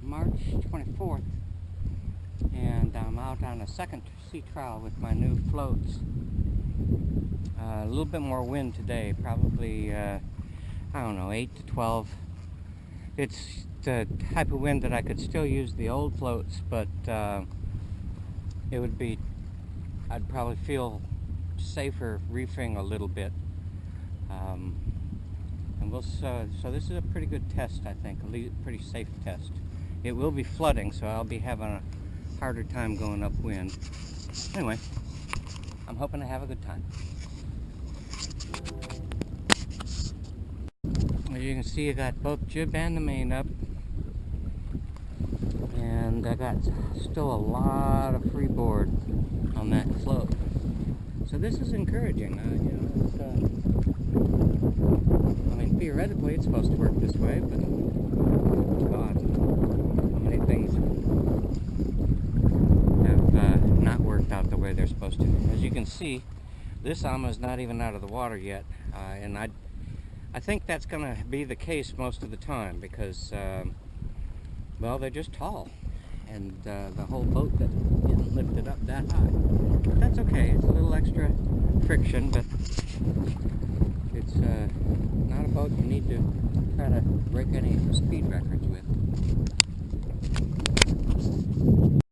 March 24th, and I'm out on a second sea trial with my new floats. A little bit more wind today, probably, I don't know, 8 to 12. It's the type of wind that I could still use the old floats, but it would be, I'd probably feel safer reefing a little bit. And so this is a pretty good test, I think, a pretty safe test. It will be flooding, so I'll be having a harder time going upwind. Anyway, I'm hoping to have a good time. As you can see, I got both jib and the main up, and I got still a lot of freeboard on that float. So this is encouraging. You know, I mean, theoretically it's supposed to work this way, but God, how many things have not worked out the way they're supposed to. As you can see, this Ama is not even out of the water yet, and I think that's going to be the case most of the time because, well, they're just tall, and the whole boat isn't lifted up that high. But that's okay. It's a little extra friction, but it's not a boat you need to try to break any speed records with.